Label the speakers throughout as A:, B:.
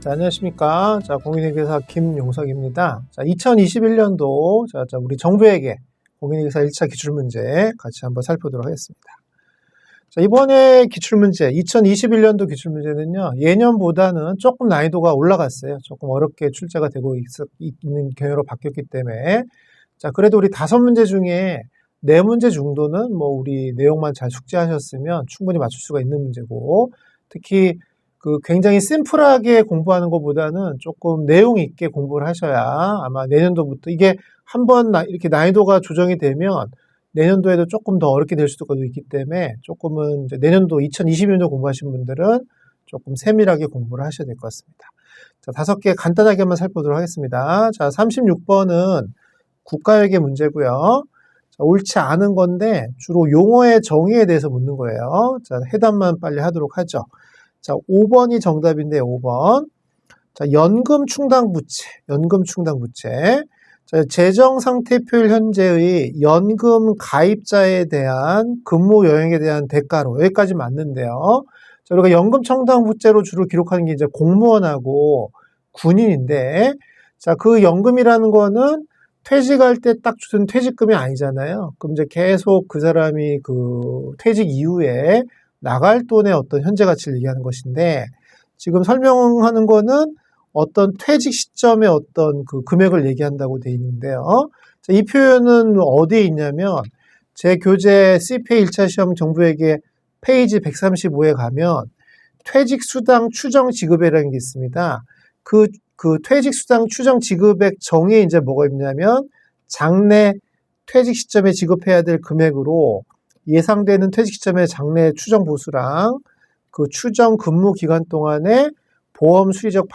A: 자, 안녕하십니까. 자, 공인회계사 김용석입니다. 자, 2021년도 우리 정부회계 공인회계사 1차 기출문제 같이 한번 살펴보도록 하겠습니다. 자, 이번에 기출문제, 2021년도 기출문제는요, 예년보다는 조금 난이도가 올라갔어요. 조금 어렵게 출제가 되고 있는 경우로 바뀌었기 때문에. 자, 그래도 우리 5문제 중에 4문제 정도는 뭐 우리 내용만 잘 숙지하셨으면 충분히 맞출 수가 있는 문제고, 특히 굉장히 심플하게 공부하는 것보다는 조금 내용 있게 공부를 하셔야 아마 내년도부터 이게 한번 이렇게 난이도가 조정이 되면 내년도에도 조금 더 어렵게 될 수도 있기 때문에 조금은 이제 내년도 2020년도 공부하신 분들은 조금 세밀하게 공부를 하셔야 될 것 같습니다. 자, 5개 간단하게 한번 살펴보도록 하겠습니다. 자, 36번은 국가회계 문제고요. 자, 옳지 않은 건데 주로 용어의 정의에 대해서 묻는 거예요. 자, 해답만 빨리 하도록 하죠. 자, 5번이 정답인데 5번. 자, 연금 충당 부채. 자, 재정 상태표일 현재의 연금 가입자에 대한 근무 여행에 대한 대가로 여기까지 맞는데요. 자, 우리가 연금 충당 부채로 주로 기록하는 게 이제 공무원하고 군인인데, 자, 그 연금이라는 거는 퇴직할 때 딱 주는 퇴직금이 아니잖아요. 그럼 이제 계속 그 사람이 퇴직 이후에 나갈 돈의 어떤 현재 가치를 얘기하는 것인데, 지금 설명하는 거는 어떤 퇴직 시점의 어떤 금액을 얘기한다고 되어 있는데요. 자, 이 표현은 어디에 있냐면, 제 교재 CPA 1차 시험 정부회계 페이지 135에 가면 퇴직수당 추정 지급액이라는 게 있습니다. 그 퇴직수당 추정 지급액 정의에 이제 뭐가 있냐면, 장래 퇴직 시점에 지급해야 될 금액으로 예상되는 퇴직 시점의 장래 추정 보수랑 그 추정 근무 기간 동안에 보험 수리적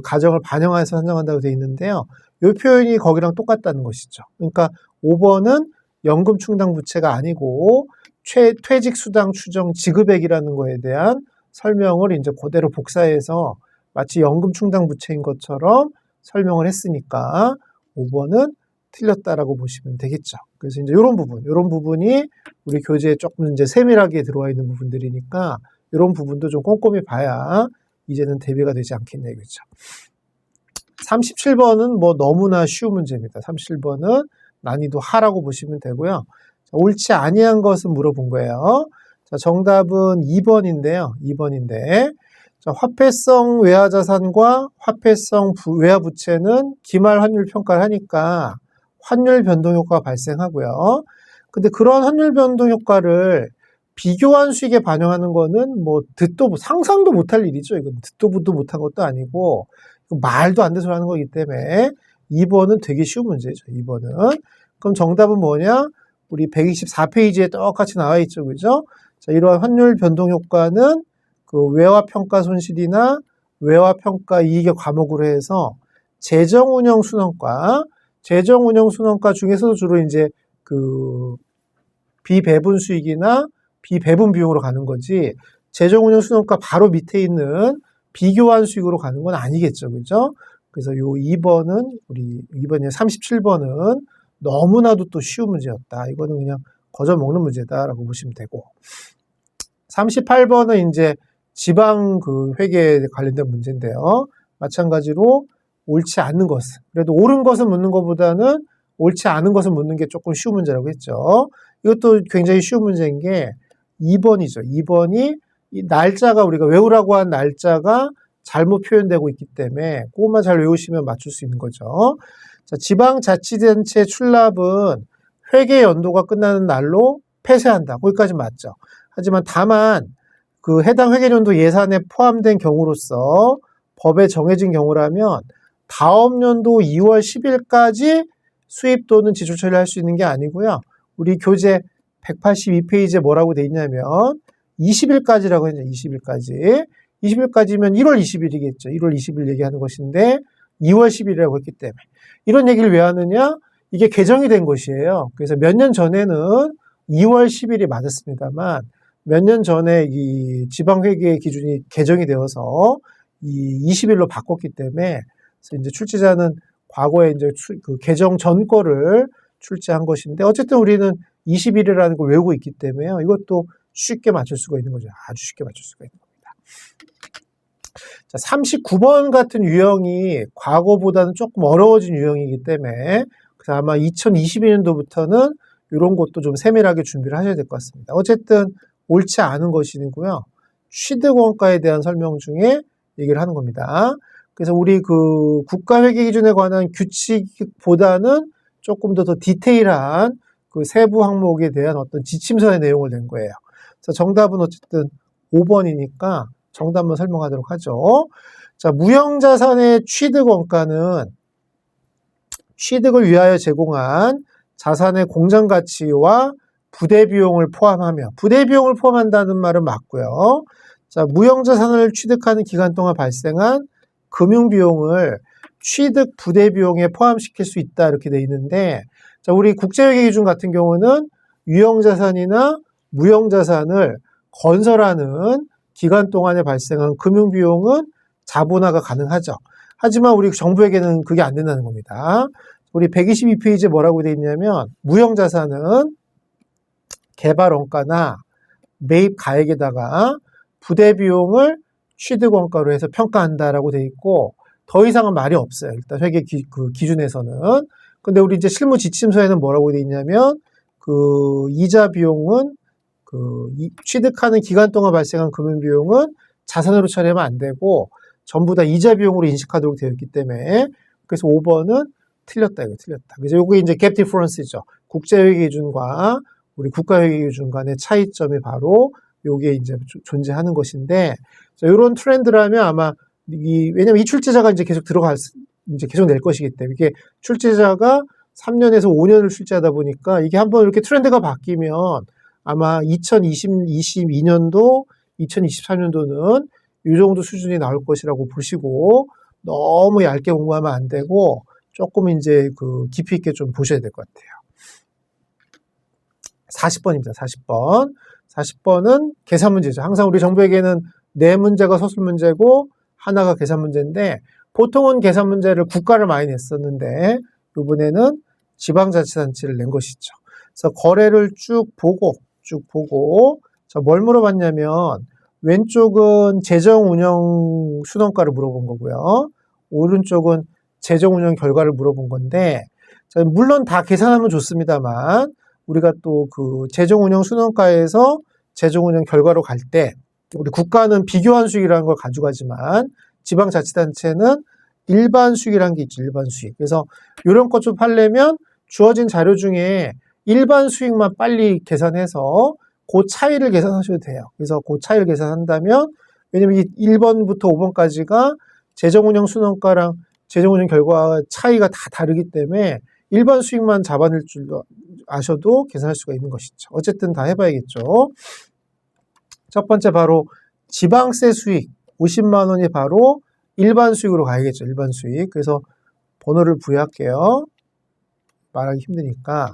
A: 가정을 반영해서 산정한다고 되어 있는데요. 이 표현이 거기랑 똑같다는 것이죠. 그러니까 5번은 연금 충당 부채가 아니고 퇴직 수당 추정 지급액이라는 거에 대한 설명을 이제 그대로 복사해서 마치 연금 충당 부채인 것처럼 설명을 했으니까 5번은 틀렸다라고 보시면 되겠죠. 그래서 이제 이런 부분이 우리 교재에 조금 이제 세밀하게 들어와 있는 부분들이니까 이런 부분도 좀 꼼꼼히 봐야 이제는 대비가 되지 않겠냐 이거죠. 37번은 뭐 너무나 쉬운 문제입니다. 37번은 난이도 하라고 보시면 되고요. 자, 옳지 아니한 것은 물어본 거예요. 자, 정답은 2번인데요. 2번인데. 자, 화폐성 외화자산과 화폐성 외화부채는 기말 환율 평가를 하니까 환율 변동 효과가 발생하고요. 근데 그런 환율 변동 효과를 비교환 수익에 반영하는 거는 뭐 상상도 못할 일이죠. 이건 듣도 보도 못한 것도 아니고 말도 안 돼서 하는 거기 때문에 2번은 되게 쉬운 문제죠. 2번은. 그럼 정답은 뭐냐? 우리 124페이지에 똑같이 나와 있죠. 그죠? 자, 이러한 환율 변동 효과는 외화평가 손실이나 외화평가 이익의 과목으로 해서 재정운영 순원가 중에서도 주로 이제 비배분 수익이나 비배분 비용으로 가는 거지, 재정운영 순원가 바로 밑에 있는 비교환 수익으로 가는 건 아니겠죠. 그죠? 그래서 요 2번은, 이번에 37번은 너무나도 또 쉬운 문제였다. 이거는 그냥 거저 먹는 문제다라고 보시면 되고. 38번은 이제 지방 회계에 관련된 문제인데요. 마찬가지로 옳지 않는 것은, 그래도 옳은 것을 묻는 것보다는 옳지 않은 것을 묻는 게 조금 쉬운 문제라고 했죠. 이것도 굉장히 쉬운 문제인 게 2번이죠. 2번이 이 날짜가, 우리가 외우라고 한 날짜가 잘못 표현되고 있기 때문에 그것만 잘 외우시면 맞출 수 있는 거죠. 자, 지방자치단체 출납은 회계 연도가 끝나는 날로 폐쇄한다. 거기까지 맞죠. 하지만 다만 해당 회계연도 예산에 포함된 경우로서 법에 정해진 경우라면 다음 연도 2월 10일까지 수입 또는 지출 처리할 수 있는 게 아니고요. 우리 교재 182페이지에 뭐라고 돼 있냐면 20일까지라고 했죠. 20일까지. 20일까지면 1월 20일이겠죠. 1월 20일 얘기하는 것인데 2월 10일이라고 했기 때문에. 이런 얘기를 왜 하느냐? 이게 개정이 된 것이에요. 그래서 몇 년 전에는 2월 10일이 맞았습니다만 몇 년 전에 이 지방회계 기준이 개정이 되어서 이 20일로 바꿨기 때문에 그래서 이제 출제자는 과거에 이제 개정 전 거를 출제한 것인데, 어쨌든 우리는 20일이라는 걸 외우고 있기 때문에요. 이것도 쉽게 맞출 수가 있는 거죠. 아주 쉽게 맞출 수가 있는 겁니다. 자, 39번 같은 유형이 과거보다는 조금 어려워진 유형이기 때문에 그래서 아마 2022년도부터는 이런 것도 좀 세밀하게 준비를 하셔야 될 것 같습니다. 어쨌든 옳지 않은 것이고요. 취득원가에 대한 설명 중에 얘기를 하는 겁니다. 그래서 우리 그 국가회계 기준에 관한 규칙보다는 조금 더 디테일한 그 세부 항목에 대한 어떤 지침서의 내용을 낸 거예요. 그래서 정답은 어쨌든 5번이니까 정답만 설명하도록 하죠. 자, 무형자산의 취득원가는 취득을 위하여 제공한 자산의 공정가치와 부대비용을 포함하며, 부대비용을 포함한다는 말은 맞고요. 자, 무형자산을 취득하는 기간 동안 발생한 금융비용을 취득 부대비용에 포함시킬 수 있다 이렇게 돼 있는데, 자, 우리 국제회계 기준 같은 경우는 유형자산이나 무형자산을 건설하는 기간 동안에 발생한 금융비용은 자본화가 가능하죠. 하지만 우리 정부에게는 그게 안 된다는 겁니다. 우리 122페이지에 뭐라고 되어 있냐면 무형자산은 개발원가나 매입 가액에다가 부대비용을 취득원가로 해서 평가한다라고 되어 있고 더 이상은 말이 없어요. 일단 회계 기준에서는. 근데 우리 이제 실무 지침서에는 뭐라고 되어 있냐면 그 이자 비용은 취득하는 기간 동안 발생한 금융비용은 자산으로 처리하면 안 되고 전부 다 이자 비용으로 인식하도록 되어 있기 때문에 그래서 5번은 틀렸다. 이거 틀렸다. 그래서 요게 이제 갭 디퍼런스죠. 국제회계 기준과 우리 국가회계 기준 간의 차이점이 바로 요게 이제 존재하는 것인데 자, 요런 트렌드라면 아마 왜냐면 이 출제자가 이제 계속 이제 계속 낼 것이기 때문에 이게 출제자가 3년에서 5년을 출제하다 보니까 이게 한번 이렇게 트렌드가 바뀌면 아마 2022년도, 2023년도는 이 정도 수준이 나올 것이라고 보시고 너무 얇게 공부하면 안 되고 조금 이제 깊이 있게 좀 보셔야 될 것 같아요. 40번입니다. 40번. 40번은 계산 문제죠. 항상 우리 정부에게는 4문제가 서술 문제고 하나가 계산 문제인데 보통은 계산 문제를 국가를 많이 냈었는데 이번에는 지방자치단체를 낸 것이죠. 그래서 거래를 쭉 보고 자, 뭘 물어봤냐면 왼쪽은 재정운영 순원가를 물어본 거고요. 오른쪽은 재정운영 결과를 물어본 건데 자, 물론 다 계산하면 좋습니다만 우리가 또 그 재정운영 순원가에서 재정운영 결과로 갈 때 우리 국가는 비교한 수익이라는 걸 가져가지만 지방자치단체는 일반 수익이라는 게 있죠. 일반 수익. 그래서 이런 것 좀 하려면 주어진 자료 중에 일반 수익만 빨리 계산해서 그 차이를 계산하셔도 돼요. 그래서 그 차이를 계산한다면 왜냐면 이 1번부터 5번까지가 재정운영 순원가랑 재정운영 결과 차이가 다 다르기 때문에 일반 수익만 잡아낼 줄 아셔도 계산할 수가 있는 것이죠. 어쨌든 다 해봐야겠죠. 첫 번째 바로 지방세 수익 50만 원이 바로 일반 수익으로 가야겠죠. 일반 수익. 그래서 번호를 부여할게요. 말하기 힘드니까.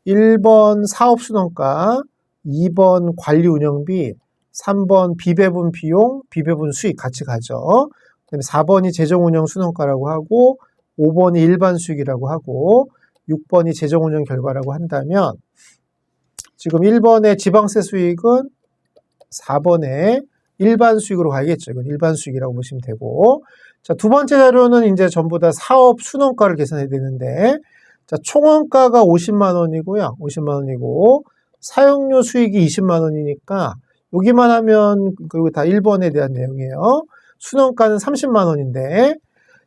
A: 1번 사업순원가, 2번 관리운영비, 3번 비배분 비용, 비배분 수익 같이 가죠. 그다음에 4번이 재정운영순원가라고 하고 5번이 일반 수익이라고 하고 6번이 재정운영 결과라고 한다면 지금 1번의 지방세 수익은 4번에 일반 수익으로 가야겠죠. 이건 일반 수익이라고 보시면 되고 자, 두 번째 자료는 이제 전부 다 사업 순원가를 계산해야 되는데 자, 총원가가 50만 원이고요. 50만 원이고 사용료 수익이 20만 원이니까 여기만 하면 그리고 다 1번에 대한 내용이에요. 순원가는 30만 원인데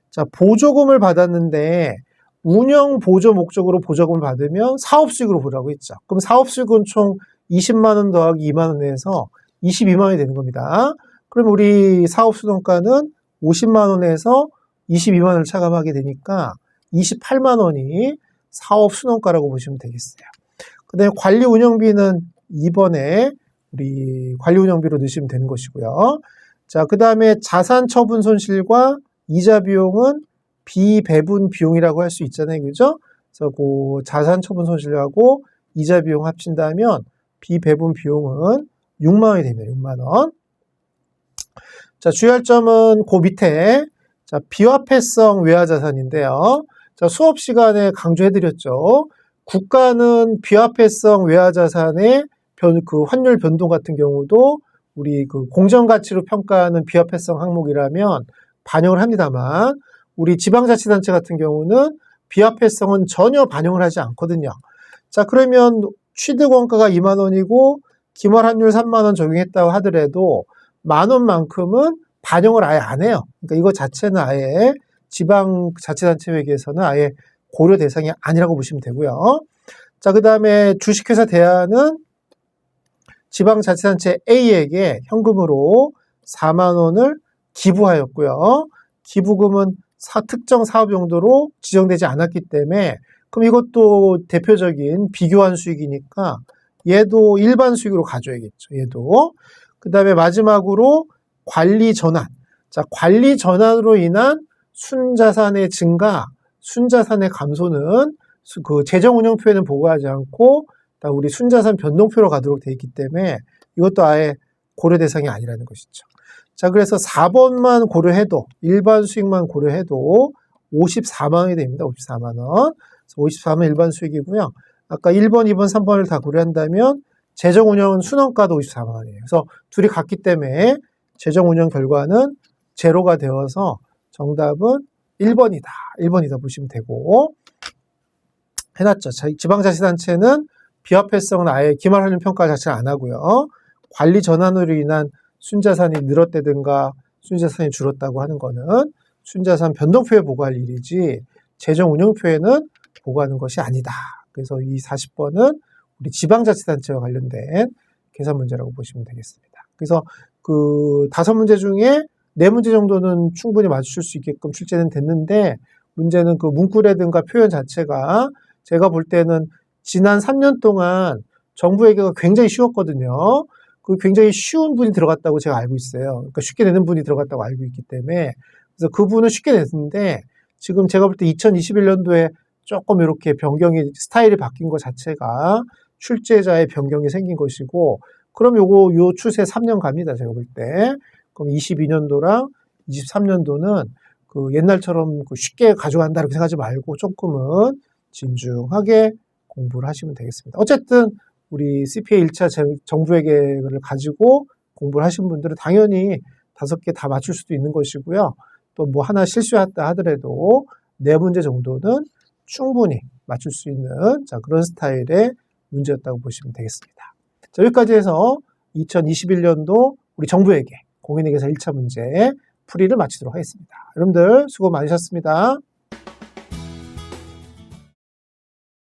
A: 자, 보조금을 받았는데 운영 보조 목적으로 보조금을 받으면 사업 수익으로 보라고 했죠. 그럼 사업 수익은 총 20만 원 더하기 2만 원에 해서 22만 원이 되는 겁니다. 그럼 우리 사업 순원가는 50만 원에서 22만 원을 차감하게 되니까 28만 원이 사업 순원가라고 보시면 되겠어요. 그 다음에 관리 운영비는 2번에 우리 관리 운영비로 넣으시면 되는 것이고요. 자, 그 다음에 자산 처분 손실과 이자 비용은 비배분 비용이라고 할 수 있잖아요. 그죠? 그래서 그 자산 처분 손실하고 이자 비용 합친다면 비배분 비용은 6만 원이 됩니다. 6만 원. 자, 주의할 점은 그 밑에 자, 비화폐성 외화자산인데요. 자, 수업 시간에 강조해드렸죠. 국가는 비화폐성 외화자산의 그 환율 변동 같은 경우도 우리 그 공정가치로 평가하는 비화폐성 항목이라면 반영을 합니다만 우리 지방자치단체 같은 경우는 비화폐성은 전혀 반영을 하지 않거든요. 자, 그러면 취득원가가 2만 원이고 기말환율 3만 원 적용했다고 하더라도 10,000원만큼은 반영을 아예 안 해요. 그러니까 이거 자체는 아예 지방자치단체회계에서는 아예 고려 대상이 아니라고 보시면 되고요. 자, 그 다음에 주식회사 대안은 지방자치단체 A에게 현금으로 4만 원을 기부하였고요. 기부금은 특정 사업 용도로 지정되지 않았기 때문에 그럼 이것도 대표적인 비교한 수익이니까 얘도 일반 수익으로 가져야겠죠. 얘도. 그 다음에 마지막으로 관리 전환. 자, 관리 전환으로 인한 순자산의 증가, 순자산의 감소는 그 재정운영표에는 보고하지 않고 우리 순자산 변동표로 가도록 되어 있기 때문에 이것도 아예 고려 대상이 아니라는 것이죠. 자, 그래서 4번만 고려해도, 일반 수익만 고려해도 54만 원이 됩니다. 54만 원. 54만 원 일반 수익이고요. 아까 1번, 2번, 3번을 다 고려한다면 재정운영 순원가도 54만 원이에요. 그래서 둘이 같기 때문에 재정운영 결과는 제로가 되어서 정답은 1번이다. 1번이다 보시면 되고 해놨죠. 지방자치단체는 비화폐성은 아예 기말환율 평가 자체를 안 하고요. 관리 전환으로 인한 순자산이 늘었다든가 순자산이 줄었다고 하는 거는 순자산 변동표에 보고할 일이지 재정운영표에는 보고하는 것이 아니다. 그래서 이 40번은 우리 지방자치단체와 관련된 계산 문제라고 보시면 되겠습니다. 그래서 그 5문제 중에 4문제 정도는 충분히 맞출 수 있게끔 출제는 됐는데 문제는 그 문구라든가 표현 자체가 제가 볼 때는 지난 3년 동안 정부회계가 굉장히 쉬웠거든요. 그 굉장히 쉬운 분이 들어갔다고 제가 알고 있어요. 그러니까 쉽게 내는 분이 들어갔다고 알고 있기 때문에 그래서 그분은 쉽게 냈는데 지금 제가 볼 때 2021년도에 조금 이렇게 변경이 스타일이 바뀐 것 자체가 출제자의 변경이 생긴 것이고 그럼 요 추세 3년 갑니다. 제가 볼 때. 그럼 22년도랑 23년도는 그 옛날처럼 쉽게 가져간다 이렇게 생각하지 말고 조금은 진중하게 공부를 하시면 되겠습니다. 어쨌든 우리 CPA 1차 정부회계를 가지고 공부를 하신 분들은 당연히 5개 다 맞출 수도 있는 것이고요. 또 뭐 하나 실수했다 하더라도 4문제 정도는 충분히 맞출 수 있는 그런 스타일의 문제였다고 보시면 되겠습니다. 자, 여기까지 해서 2021년도 우리 정부회계 공인회계사 1차 문제 풀이를 마치도록 하겠습니다. 여러분들 수고 많으셨습니다.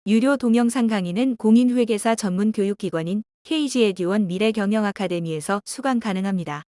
B: 유료 동영상 강의는 공인회계사 전문 교육기관인 KG에듀원 미래경영 아카데미에서 수강 가능합니다.